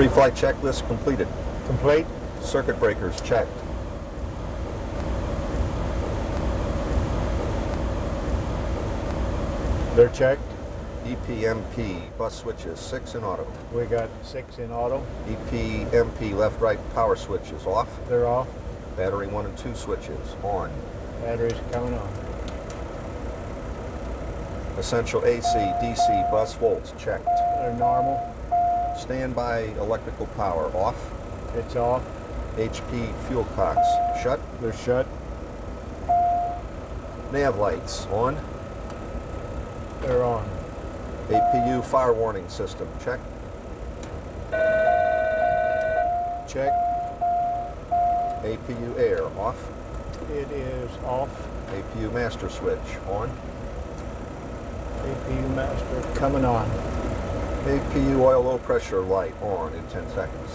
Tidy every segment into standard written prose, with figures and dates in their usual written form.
Pre-flight checklist completed. Complete? Circuit breakers checked. They're checked. EPMP bus switches 6 in auto. We got 6 in auto. EPMP left-right power switches off. They're off. Battery 1 and 2 switches on. Batteries coming on. Essential AC, DC bus volts checked. They're normal. Standby electrical power off. It's off. HP fuel cocks shut. They're shut. Nav lights on. They're on. APU fire warning system check. Check. APU air off. It is off. APU master switch on. APU master coming on. APU oil low pressure light on in 10 seconds.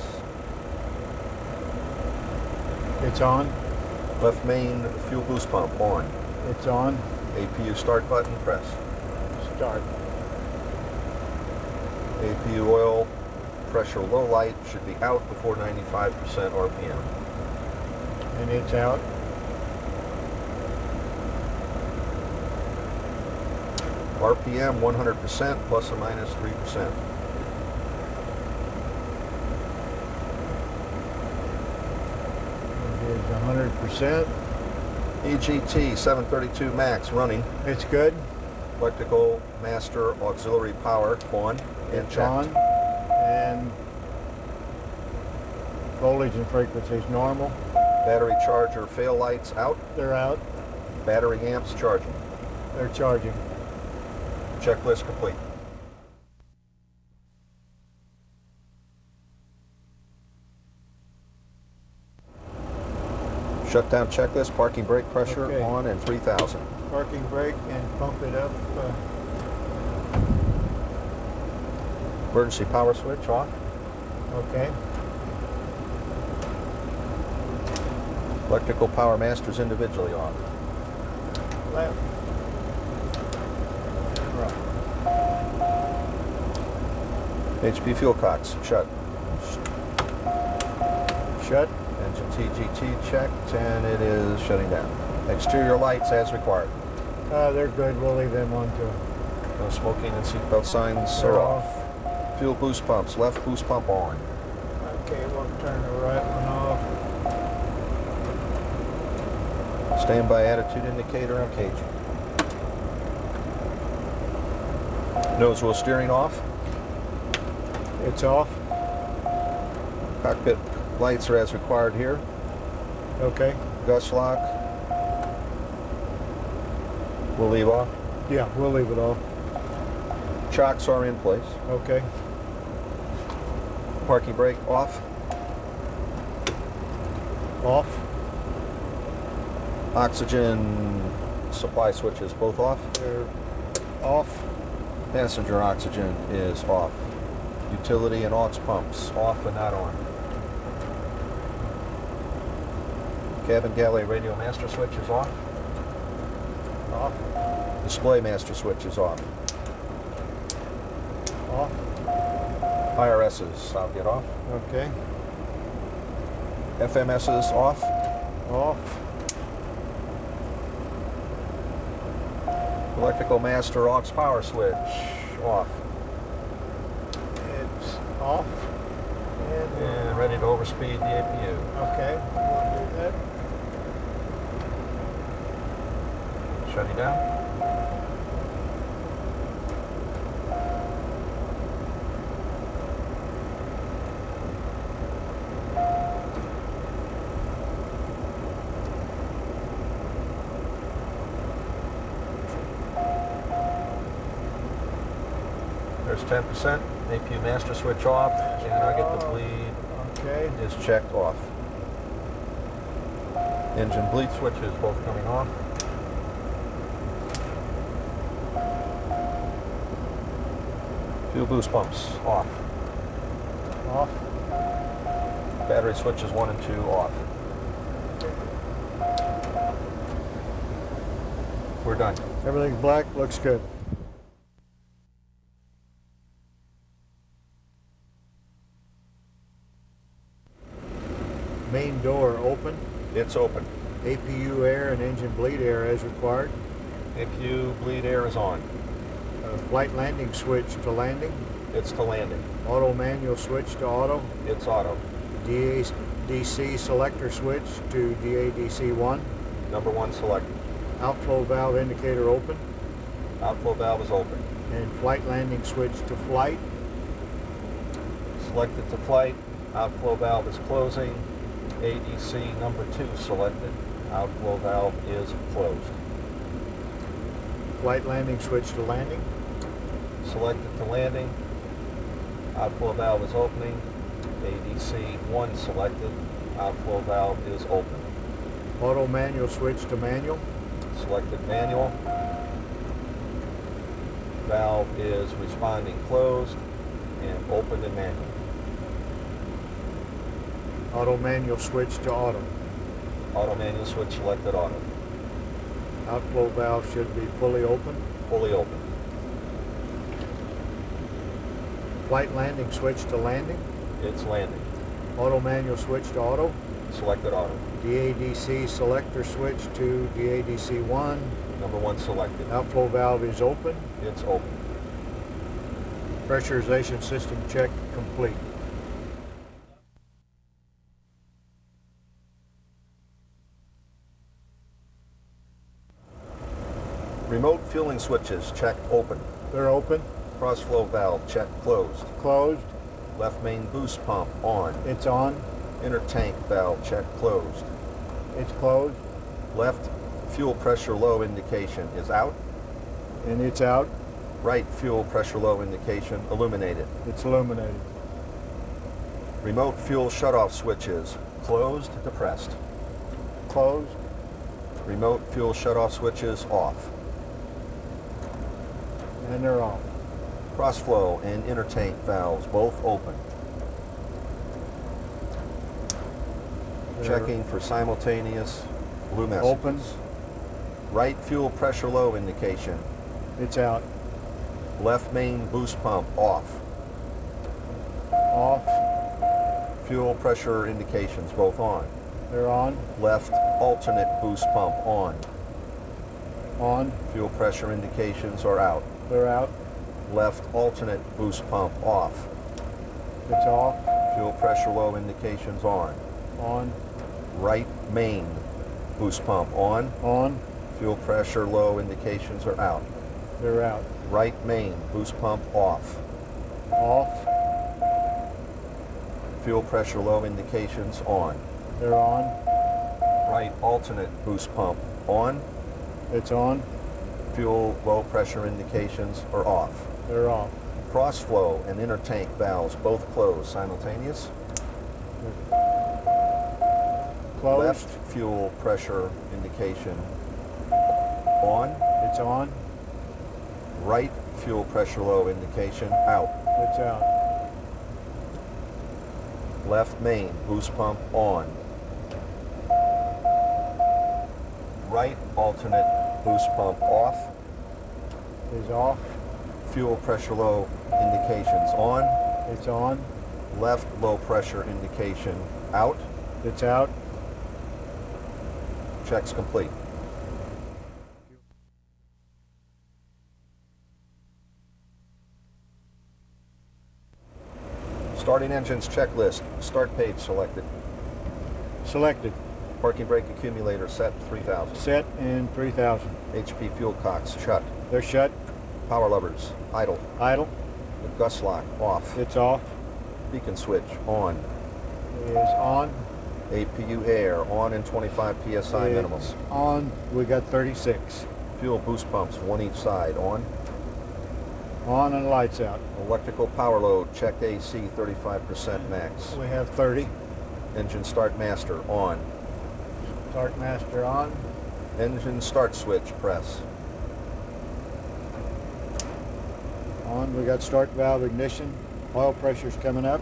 It's on. Left main fuel boost pump on. It's on. APU start button press. Start. APU oil pressure low light should be out before 95% RPM. And it's out. RPM 100% plus or minus 3%. It is 100%. EGT 732 max running. It's good. Electrical master auxiliary power on and It's checked. on. And voltage and frequency is normal. Battery charger fail lights out. They're out. Battery amps charging. They're charging. Checklist complete. Shutdown checklist, parking brake pressure Okay. on and 3,000. Parking brake and pump it up. Emergency power switch off. Okay. Electrical power masters individually off. Left. Right. HP fuel cocks shut. Shut. Engine TGT checked and it is shutting down. Exterior lights as required. They're good. We'll leave them on too. No smoking and seatbelt signs They're are off. Fuel boost pumps, left boost pump on. Okay, we'll turn the right one off. Standby attitude indicator engaging. Nose wheel steering off. It's off. Cockpit lights are as required here. Okay. Gust lock. We'll leave off. Yeah, we'll leave it off. Chocks are in place. Okay. Parking brake off. Off. Oxygen supply switches both off. They're off. Passenger oxygen is off. Utility and aux pumps off and not on. Cabin galley radio master switch is off. Off. Display master switch is off. Off. IRS's I'll get off. Okay. FMS's off. Off. Electrical master aux power switch off. It's off. And ready to overspeed the APU. Okay. We'll do that. Shutting down. There's 10%. APU master switch off, and I get the bleed Okay. is checked off. Engine bleed switches both coming off. Fuel boost pumps off. Off. Battery switches 1 and 2 off. We're done. Everything's black. Looks good. Main door open. It's open. APU air and engine bleed air as required. APU bleed air is on. Flight landing switch to landing. It's to landing. Auto manual switch to auto. It's auto. DADC selector switch to DADC1. Number 1 selected. Outflow valve indicator open. Outflow valve is open. And flight landing switch to flight. Selected to flight. Outflow valve is closing. ADC number 2 selected. Outflow valve is closed. Flight landing switch to landing. Selected to landing. Outflow valve is opening. ADC 1 selected. Outflow valve is open. Auto manual switch to manual. Selected manual. Valve is responding closed and open in manual. Auto manual switch to auto. Auto manual switch selected auto. Outflow valve should be fully open. Fully open. Flight landing switch to landing. It's landing. Auto manual switch to auto. Selected auto. DADC selector switch to DADC1. Number 1 selected. Outflow valve is open. It's open. Pressurization system check complete. Remote fueling switches, check open. They're open. Cross-flow valve, check closed. Closed. Left main boost pump, on. It's on. Inner tank valve, check closed. It's closed. Left fuel pressure low indication is out. And it's out. Right fuel pressure low indication illuminated. It's illuminated. Remote fuel shutoff switches, closed, depressed. Closed. Remote fuel shutoff switches off. And they're off. Cross-flow and inner tank valves both open. They're Checking for simultaneous blue messages. open. Right fuel pressure low indication. It's out. Left main boost pump off. Off. Fuel pressure indications both on. They're on. Left alternate boost pump on. On. Fuel pressure indications are out. They're out. Left alternate boost pump off. It's off. Fuel pressure low indications on. On. Right main boost pump on. On. Fuel pressure low indications are out. They're out. Right main boost pump off. Off. Fuel pressure low indications on. They're on. Right alternate boost pump on. It's on. Fuel low pressure indications are off. They're off. Cross flow and inner tank valves both closed simultaneous. Closed. Left fuel pressure indication on. It's on. Right fuel pressure low indication out. It's out. Left main boost pump on. Right alternate boost pump off. Is off. Fuel pressure low indications on. It's on. Left low pressure indication out. It's out. Checks complete. Starting engines checklist. Start page selected. Selected. Parking brake accumulator set 3000. Set in 3000. HP fuel cocks shut. They're shut. Power levers idle. Idle. The gust lock off. It's off. Beacon switch on. Is on. APU air on and 25 psi It's minimals. on. We got 36. Fuel boost pumps one each side on. On and lights out. Electrical power load checked AC 35% max. We have 30. Engine start master on. Start master on. Engine start switch press. On. We got start valve ignition. Oil pressure's coming up.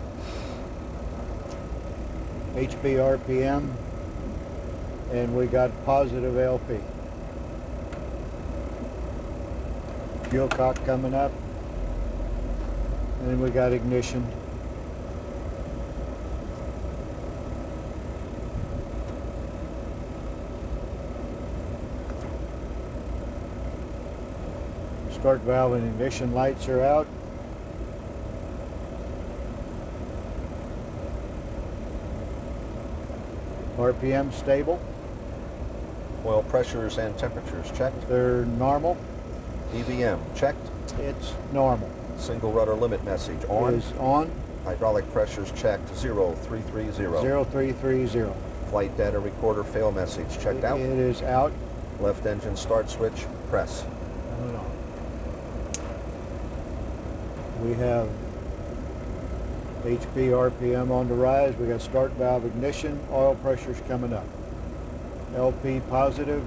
HP RPM. And we got positive LP. Fuel cock coming up. And then we got ignition. Start valve and ignition lights are out. RPM stable. Oil pressures and temperatures checked. They're normal. EBM checked. It's normal. Single rudder limit message on. Is on. Hydraulic pressures checked. 0330. 0330. Flight data recorder fail message checked out. It is out. Left engine start switch press. Hold on. We have HP RPM on the rise. We got start valve ignition. Oil pressures coming up. LP positive.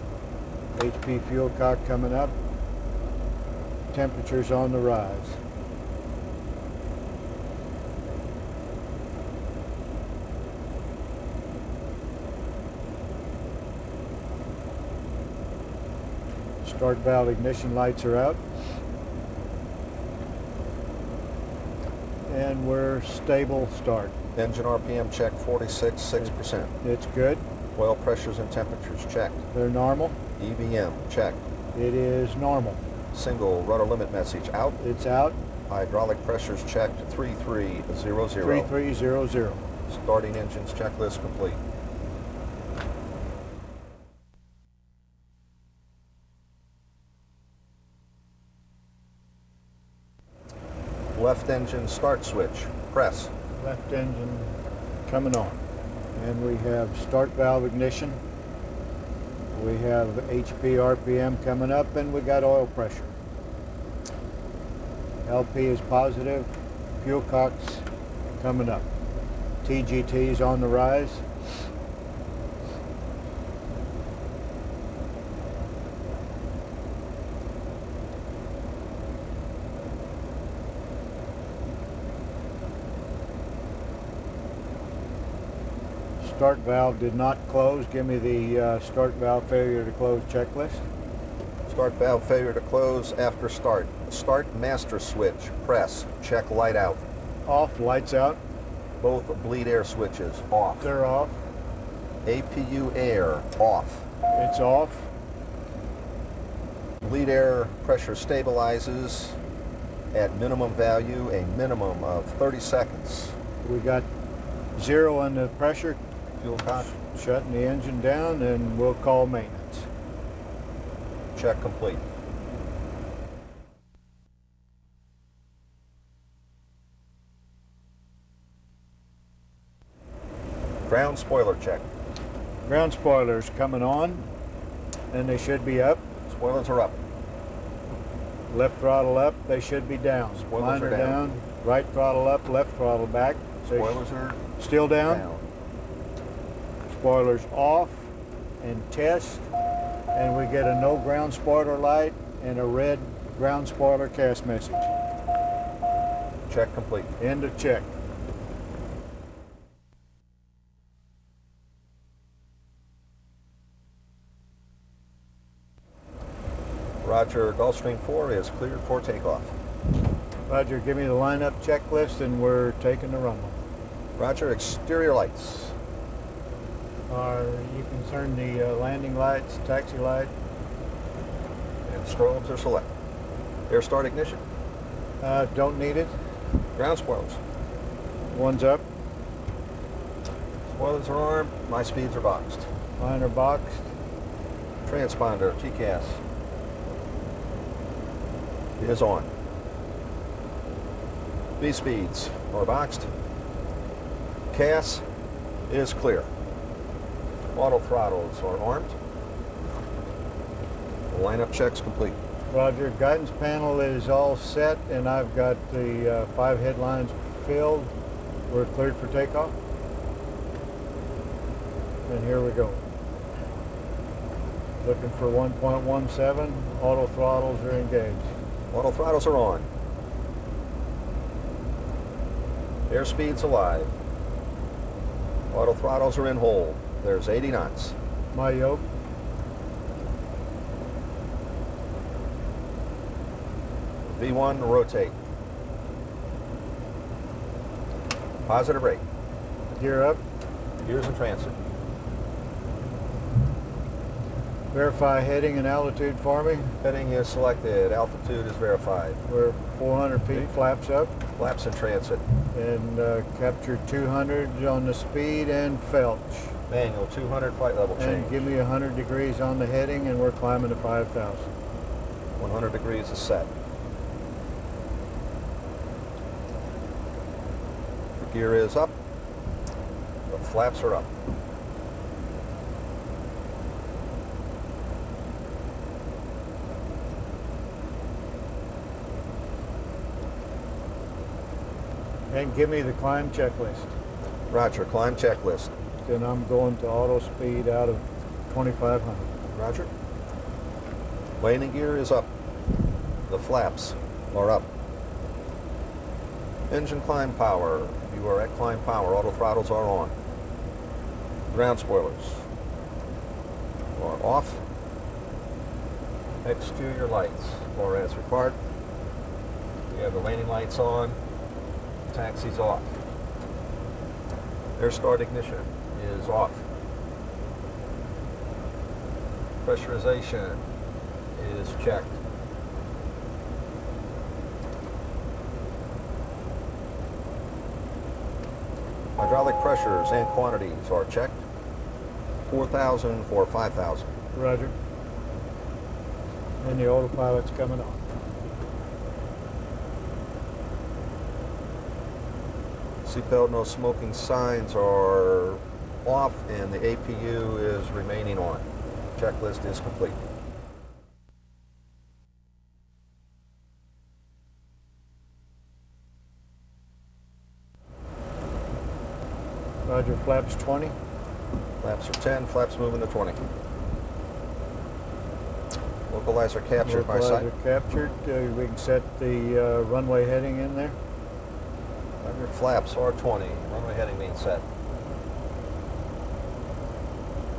HP fuel cock coming up. Temperatures on the rise. Start valve ignition lights are out. And we're stable start. Engine RPM check 46.6%. It's good. Oil pressures and temperatures checked. They're normal. EBM checked. It is normal. Single rudder limit message out. It's out. Hydraulic pressures checked 3300. 3300. Starting engines checklist complete. Left engine start switch press. Left engine coming on. And we have start valve ignition. We have HP RPM coming up, and we got oil pressure. LP is positive. Fuel cocks coming up. TGT is on the rise. Start valve did not close. Give me the start valve failure to close checklist. Start valve failure to close after start. Start master switch press. Check light out. Off, lights out. Both bleed air switches off. They're off. APU air off. It's off. Bleed air pressure stabilizes at minimum value, a minimum of 30 seconds. We got 0 on the pressure. Fuel cock Shutting the engine down, and we'll call maintenance. check complete. Ground spoiler check. Ground spoilers coming on, and they should be up. Spoilers are up. Left throttle up, they should be down. Spoilers are Liner down. Right throttle up, left throttle back. They Spoilers are still down. down. Spoilers off, and test, and we get a no ground spoiler light and a red ground spoiler cast message. Check complete. End of check. Roger, Gulfstream 4 is cleared for takeoff. Roger, give me the lineup checklist, and we're taking the runway. Roger, exterior lights. Are you concerned the landing lights, taxi light? And strobes are selected. Air start ignition. Don't need it. Ground spoilers. One's up. Spoilers are armed. My speeds are boxed. Liner boxed. Transponder, TCAS, is on. V speeds are boxed. CAS is clear. Auto throttles are armed. The lineup check's complete. Roger, guidance panel is all set, and I've got the 5 headlines filled. We're cleared for takeoff. And here we go. Looking for 1.17. Auto throttles are engaged. Auto throttles are on. Airspeed's alive. Auto throttles are in hold. There's 80 knots. My yoke. V1 rotate. Positive rate. Gear up. Gears in transit. Verify heading and altitude for me. Heading is selected. Altitude is verified. We're 400 feet, flaps up, Flaps in transit. and capture 200 on the speed and felch. Manual 200 flight level change. And give me 100 degrees on the heading, and we're climbing to 5,000. 100 degrees is set. The gear is up. The flaps are up. And give me the climb checklist. Roger. Climb checklist. Then I'm going to auto speed out of 2,500. Roger. Landing gear is up. The flaps are up. Engine climb power. You are at climb power. Auto throttles are on. Ground spoilers are off. Exterior lights are as required. We have the landing lights on. Taxi's off. Air start ignition is off. Pressurization is checked. Hydraulic pressures and quantities are checked. 4,000 for 5,000. Roger. And the autopilot's coming on. Seatbelt no smoking signs are off and the APU is remaining on. Checklist is complete. Roger, flaps 20. Flaps are 10, flaps moving to 20. Localizer captured by sight. Localizer captured. We can set the runway heading in there. Your flaps are 20. Runway heading being set.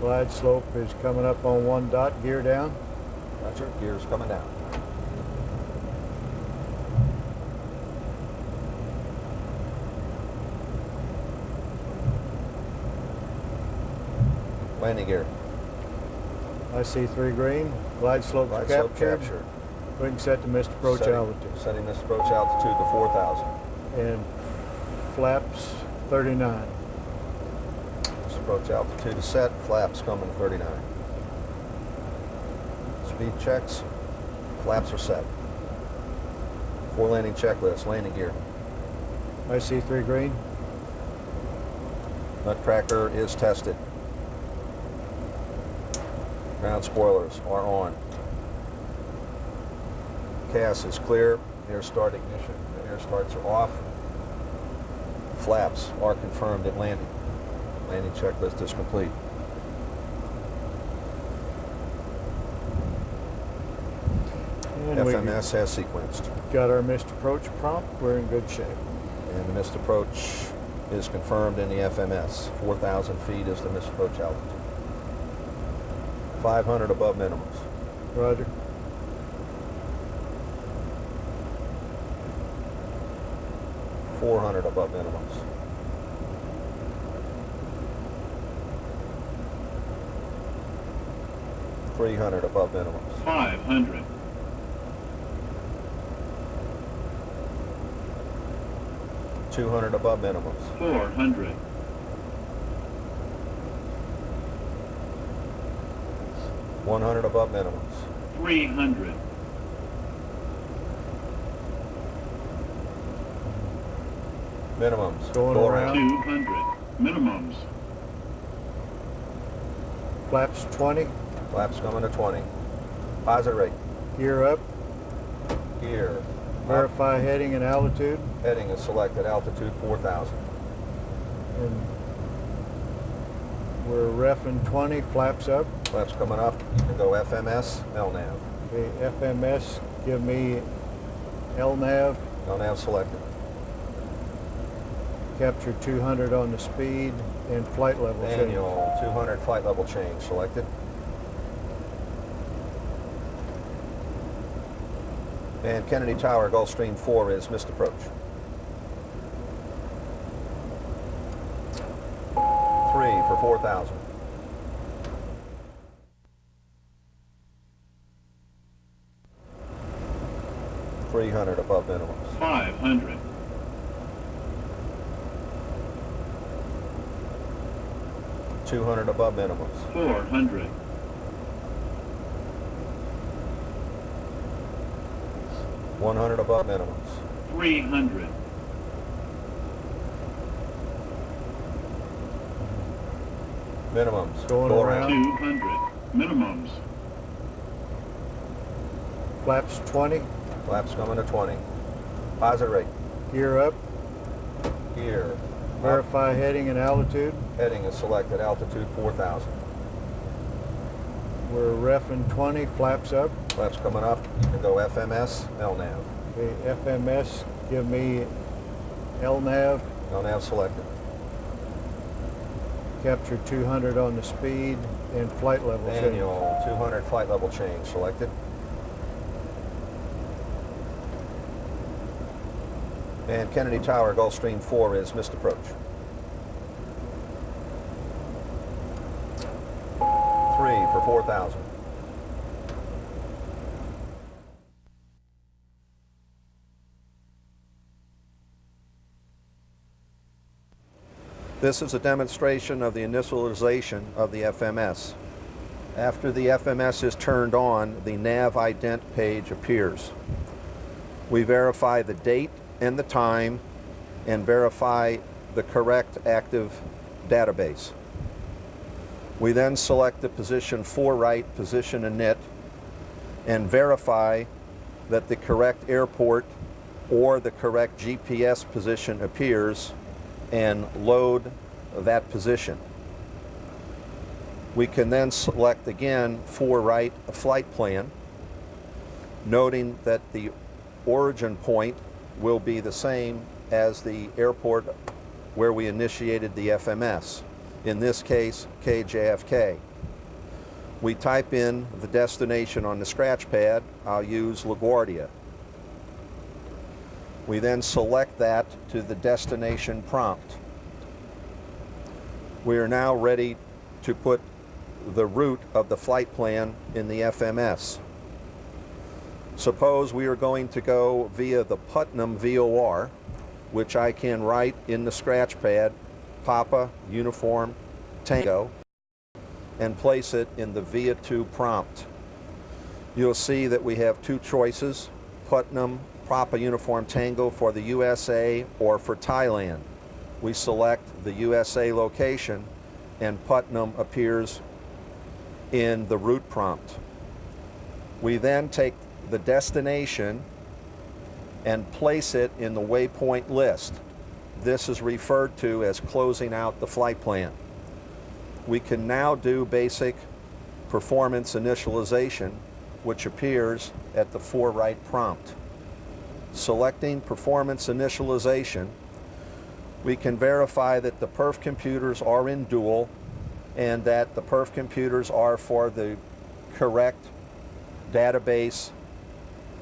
Glide slope is coming up on 1 dot, gear down. Roger, gear's coming down. Landing gear. I see 3 green. Glide slope's Glide captured. slope captured. We can set the missed approach altitude. Setting this approach altitude to 4,000. And flaps 39. This approach altitude is set. Flaps coming 39. Speed checks. Flaps are set. 4 landing checklist. Landing gear. I see 3 green. Nutcracker is tested. Ground spoilers are on. CAS is clear. Air start ignition. The air starts are off. Flaps are confirmed at landing. Landing checklist is complete. And we FMS has sequenced. got our missed approach prompt. We're in good shape. And the missed approach is confirmed in the FMS. 4,000 feet is the missed approach altitude. 500 above minimums. Roger. $400 above minimums. $300 above minimums. 500, $200 above minimums. 400, $100 above minimums. 300, Minimums. Going Go around. 200, minimums, Flaps 20. Flaps coming to 20. Positive rate. Gear up. Gear. Verify heading and altitude. Heading is selected. Altitude 4,000. And we're reffing 20. Flaps up. Flaps coming up. You can go FMS, LNAV. The FMS give me LNAV. LNAV selected. Capture 200 on the speed and flight level change. Manual 200 flight level change selected. And Kennedy Tower, Gulfstream 4 is missed approach. 3 for 4,000. 300 above minimums. 500, 200 above minimums. 400, 100 above minimums. 300, Minimums. Going Go around. 200, minimums. Flaps 20, Flaps coming to 20. Deposit rate. gear up, Here. verify heading and altitude. Heading is selected. Altitude 4,000. We're reffing 20, flaps up. Flaps coming up. You can go FMS, LNAV. Okay, FMS, give me LNAV, LNAV selected. capture 200 on the speed, and flight level change. Manual 200 flight level change selected. And Kennedy Tower, Gulfstream 4 is missed approach. 3 for 4,000. This is a demonstration of the initialization of the FMS. After the FMS is turned on, the nav ident page appears. We verify the date and the time and verify the correct active database. We then select the position 4 right, position init, and verify that the correct airport or the correct GPS position appears and load that position. We can then select again 4 right, a flight plan, noting that the origin point will be the same as the airport where we initiated the FMS, in this case KJFK. We type in the destination on the scratch pad. I'll use LaGuardia. We then select that to the destination prompt. We are now ready to put the route of the flight plan in the FMS. Suppose we are going to go via the Putnam VOR, which I can write in the scratch pad, Papa Uniform Tango, and place it in the VIA 2 prompt. You'll see that we have 2 choices, Putnam Papa Uniform Tango for the USA or for Thailand. We select the USA location and Putnam appears in the route prompt. We then take the destination and place it in the waypoint list. This is referred to as closing out the flight plan. We can now do basic performance initialization, which appears at the 4 right prompt. Selecting performance initialization, we can verify that the perf computers are in dual and that the perf computers are for the correct database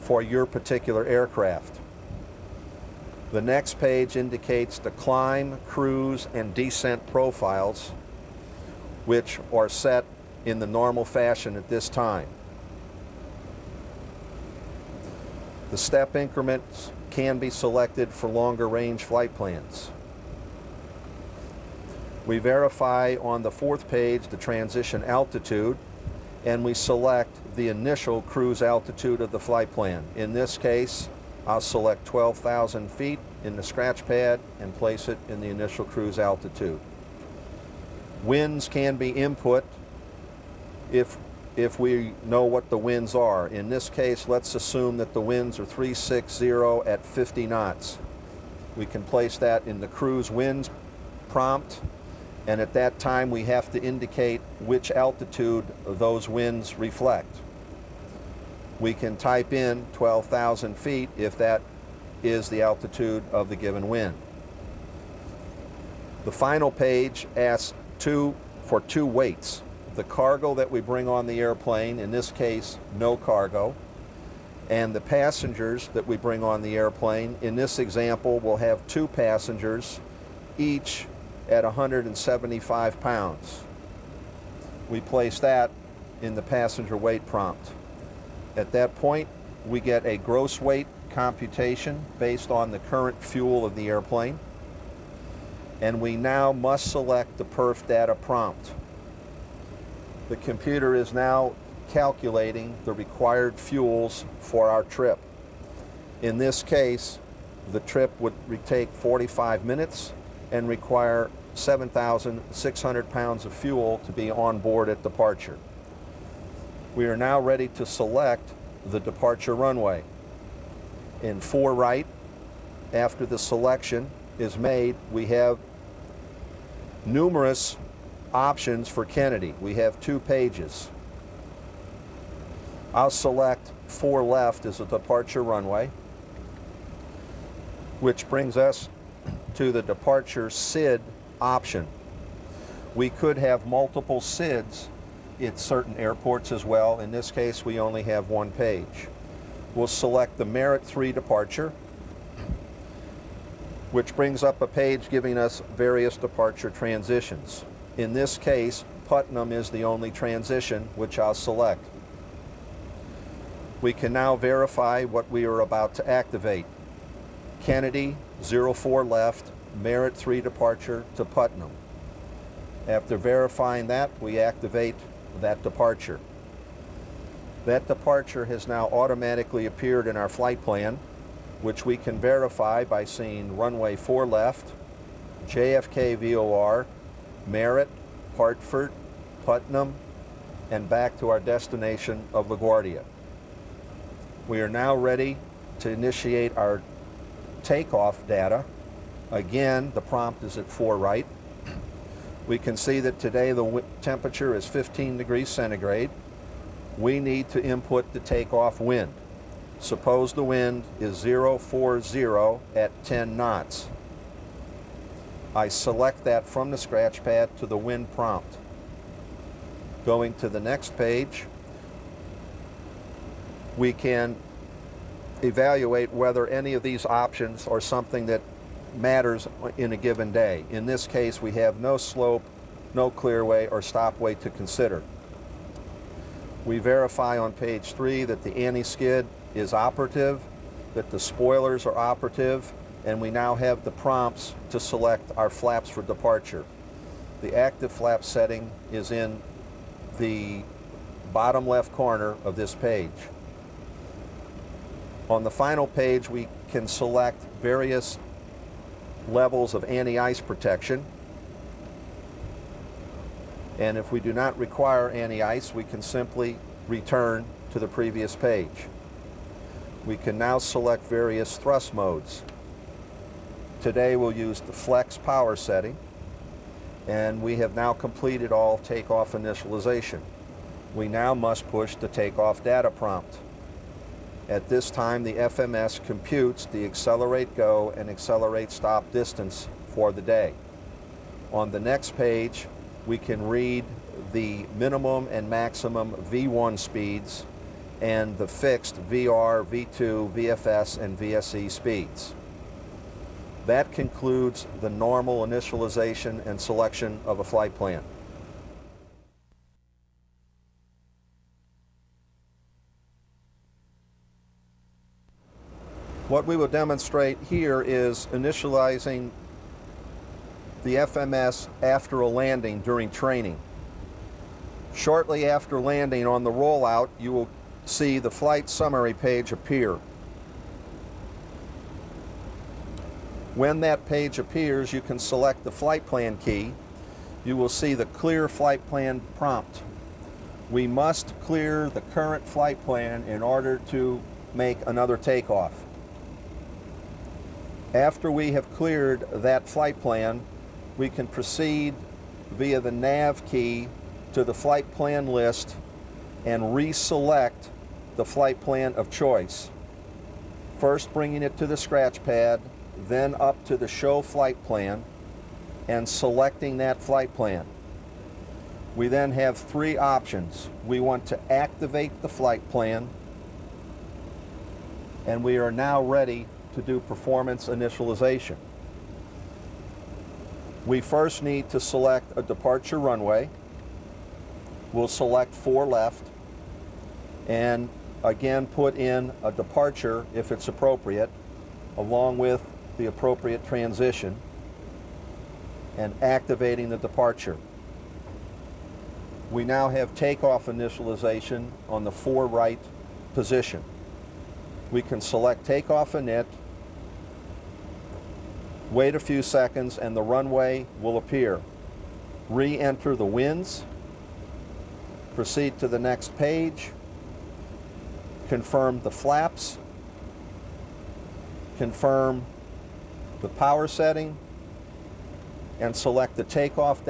for your particular aircraft. The next page indicates the climb, cruise, and descent profiles, which are set in the normal fashion at this time. The step increments can be selected for longer range flight plans. We verify on the 4th page the transition altitude, and we select the initial cruise altitude of the flight plan. In this case, I'll select 12,000 feet in the scratch pad and place it in the initial cruise altitude. Winds can be input if we know what the winds are. In this case, let's assume that the winds are 360 at 50 knots. We can place that in the cruise winds prompt, and at that time we have to indicate which altitude those winds reflect. We can type in 12,000 feet if that is the altitude of the given wind. The final page asks for 2 weights. The cargo that we bring on the airplane, in this case no cargo, and the passengers that we bring on the airplane. In this example, we'll have 2 passengers, each at 175 pounds. We place that in the passenger weight prompt. At that point, we get a gross weight computation based on the current fuel of the airplane. And we now must select the perf data prompt. The computer is now calculating the required fuels for our trip. In this case, the trip would take 45 minutes and require 7,600 pounds of fuel to be on board at departure. We are now ready to select the departure runway. In 4 right, after the selection is made, we have numerous options for Kennedy. We have 2 pages. I'll select 4 left as a departure runway, which brings us to the departure SID option. We could have multiple SIDs at certain airports as well. In this case, we only have 1 page. We'll select the Merit 3 departure, which brings up a page giving us various departure transitions. In this case, Putnam is the only transition which I'll select. We can now verify what we are about to activate. Kennedy, 04 left, Merit 3 departure to Putnam. After verifying that, we activate that departure. That departure has now automatically appeared in our flight plan, which we can verify by seeing runway 4 left, JFK VOR, Merritt, Hartford, Putnam, and back to our destination of LaGuardia. We are now ready to initiate our takeoff data. Again, the prompt is at 4 right. We can see that today the temperature is 15 degrees centigrade. We need to input the takeoff wind. Suppose the wind is 040 at 10 knots. I select that from the scratch pad to the wind prompt. Going to the next page, we can evaluate whether any of these options are something that matters in a given day. In this case, we have no slope, no clearway, or stopway to consider. We verify on page 3 that the anti-skid is operative, that the spoilers are operative, and we now have the prompts to select our flaps for departure. The active flap setting is in the bottom left corner of this page. On the final page, we can select various levels of anti-ice protection. And if we do not require anti-ice, we can simply return to the previous page. We can now select various thrust modes. Today we'll use the flex power setting, and we have now completed all takeoff initialization. We now must push the takeoff data prompt. At this time, the FMS computes the accelerate go and accelerate stop distance for the day. On the next page, we can read the minimum and maximum V1 speeds and the fixed VR, V2, VFS, and VSE speeds. That concludes the normal initialization and selection of a flight plan. What we will demonstrate here is initializing the FMS after a landing during training. Shortly after landing on the rollout, you will see the flight summary page appear. When that page appears, you can select the flight plan key. You will see the clear flight plan prompt. We must clear the current flight plan in order to make another takeoff. After we have cleared that flight plan, we can proceed via the nav key to the flight plan list and reselect the flight plan of choice. First bringing it to the scratch pad, then up to the show flight plan and selecting that flight plan. We then have 3 options. We want to activate the flight plan, and we are now ready to do performance initialization. We first need to select a departure runway. We'll select 4 left, and again put in a departure if it's appropriate, along with the appropriate transition, and activating the departure. We now have takeoff initialization on the fore right position. We can select takeoff init, wait a few seconds, and the runway will appear. Re-enter the winds, proceed to the next page, confirm the flaps, confirm the power setting, and select the takeoff